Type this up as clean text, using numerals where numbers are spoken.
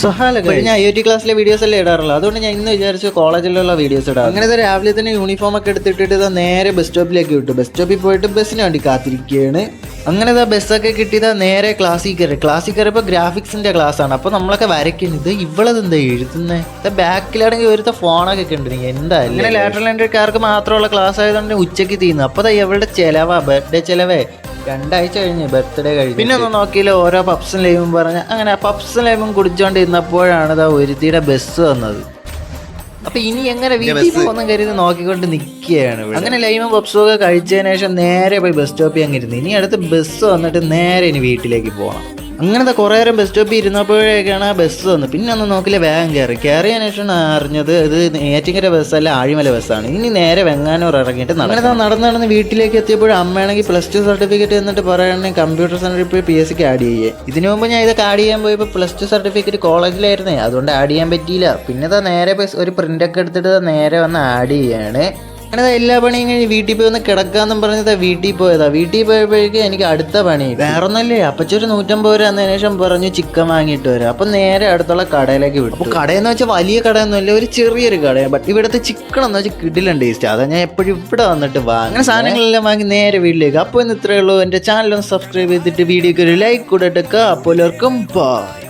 So hello ഞാൻ IoT ക്ലാസ്സിലെ videos എല്ലാം ഇടാറുള്ളൂ. അതുകൊണ്ട് ഞാൻ ഇന്ന് വിചാരിച്ചു കോളേജിലുള്ള വീഡിയോസ് ഇടാം. അങ്ങനെ രാവിലെ തന്നെ യൂണിഫോം ഒക്കെ എടുത്തിട്ട് നേരെ ബസ് സ്റ്റോപ്പിലേക്ക് വിട്ടു. ബസ് സ്റ്റോപ്പിൽ പോയിട്ട് ബസ്സിന് വേണ്ടി കാത്തിരിക്കുകയാണ്. അങ്ങനെ ബസ്സൊക്കെ കിട്ടിയത് നേരെ ക്ലാസ്സിൽ കയറിയപ്പോൾ ഗ്രാഫിക്സിന്റെ ക്ലാസ് ആണ്. അപ്പോൾ നമ്മളൊക്കെ വരയ്ക്കുന്നത് ഇവളതെന്താ എഴുതുന്നത്. ബാക്കിലാണെങ്കിൽ ഒരുത്ത ഫോണൊക്കെ ഉണ്ട്. എന്തായാലും ഇങ്ങനെ ലാറ്ററൽ എൻട്രിക്കാർക്ക് മാത്രമുള്ള ക്ലാസ് ആയതുകൊണ്ട് ഉച്ചയ്ക്ക് തീർന്നു. അപ്പോൾ എവളുടെ ചിലവാ, ബർത്ത്ഡേ ചിലവേ 2 ആഴ്ച കഴിഞ്ഞ് ബർത്ത്ഡേ കഴിഞ്ഞു. പിന്നെ ഒന്നും നോക്കിയില്ല, ഓരോ പപ്സും ലൈമും പറഞ്ഞ് അങ്ങനെ പപ്സും ലൈമും കുടിച്ചോണ്ടിരുന്നപ്പോഴാണ് ഒരുത്തിയുടെ ബസ് വന്നത്. അപ്പൊ ഇനി എങ്ങനെ വീട്ടിൽ പോകുന്ന കരുതി നോക്കിക്കൊണ്ട് നിൽക്കുകയാണ്. അങ്ങനെ ലൈമും പപ്സും ഒക്കെ കഴിച്ചതിന് ശേഷം നേരെ പോയി ബസ് സ്റ്റോപ്പിൽ അങ്ങിരുന്നു. ഇനി അടുത്ത് ബസ് വന്നിട്ട് നേരെ ഇനി വീട്ടിലേക്ക് പോകണം. അങ്ങനത്തെ കുറേ നേരം ബസ് സ്റ്റോപ്പിൽ ഇരുന്നപ്പോഴേക്കാണ് ആ ബസ് വന്നത്. പിന്നെ ഒന്നും നോക്കില്ല, വേഗം കയറിയതിനു ശേഷം അറിഞ്ഞത് ഇത് നേറ്റിങ്ങര ബസ്സല്ല, ആഴിമല ബസ്സാണ്. ഇനി നേരെ വെങ്ങാനൂർ ഇറങ്ങിയിട്ട് അങ്ങനെ നടന്ന് വീട്ടിലേക്ക് എത്തിയപ്പോൾ അമ്മയാണെങ്കിൽ +2 സർട്ടിഫിക്കറ്റ് എന്നിട്ട് പറയുകയാണെങ്കിൽ കമ്പ്യൂട്ടർ സെന്ററിൽ പോയി PSCക്ക് ആഡ് ചെയ്യേ. ഇതിനു മുമ്പ് ഞാൻ ഇതൊക്കെ ആഡ് ചെയ്യാൻ പോയപ്പോൾ +2 സർട്ടിഫിക്കറ്റ് കോളേജിലായിരുന്നേ, അതുകൊണ്ട് ആഡ് ചെയ്യാൻ പറ്റിയില്ല. പിന്നെ നേരെ ഒരു പ്രിൻ്റൊക്കെ എടുത്തിട്ട് നേരെ വന്ന് ആഡ് ചെയ്യാണ്. അങ്ങനെ എല്ലാ പണിയും കഴിഞ്ഞ് വീട്ടിൽ പോയി ഒന്ന് കിടക്കാന്നും പറഞ്ഞത് വീട്ടിൽ പോയതാ. വീട്ടിൽ പോയപ്പോഴേക്കും എനിക്ക് അടുത്ത പണി വേറൊന്നല്ലേ, അപ്പച്ചൊരു 150 രൂപ എന്നതിന് ശേഷം പറഞ്ഞു ചിക്കൻ വാങ്ങിയിട്ട് വരാം. അപ്പം നേരെ അടുത്തുള്ള കടയിലേക്ക് വിട്ടു. അപ്പോൾ കടയെന്ന് വെച്ചാൽ വലിയ കടയൊന്നുമല്ല, ഒരു ചെറിയൊരു കടയാണ്. ബട്ട് ഇവിടുത്തെ ചിക്കൻ എന്ന് വെച്ചാൽ കിടിലൻ ടേസ്റ്റ്. അതാ ഞാൻ എപ്പോഴും ഇവിടെ വന്നിട്ട് വാങ്ങും. അങ്ങനെ സാധനങ്ങളെല്ലാം വാങ്ങി നേരെ വീട്ടിലേക്ക്. അപ്പോൾ ഇന്ന് ഇത്രയേ ഉള്ളൂ. എൻ്റെ ചാനലൊന്ന് സബ്സ്ക്രൈബ് ചെയ്തിട്ട് വീഡിയോക്ക് ഒരു ലൈക്ക് കൂടെ ഇട്ടേക്കുക. അപ്പോൾ എല്ലാവർക്കും ബൈ.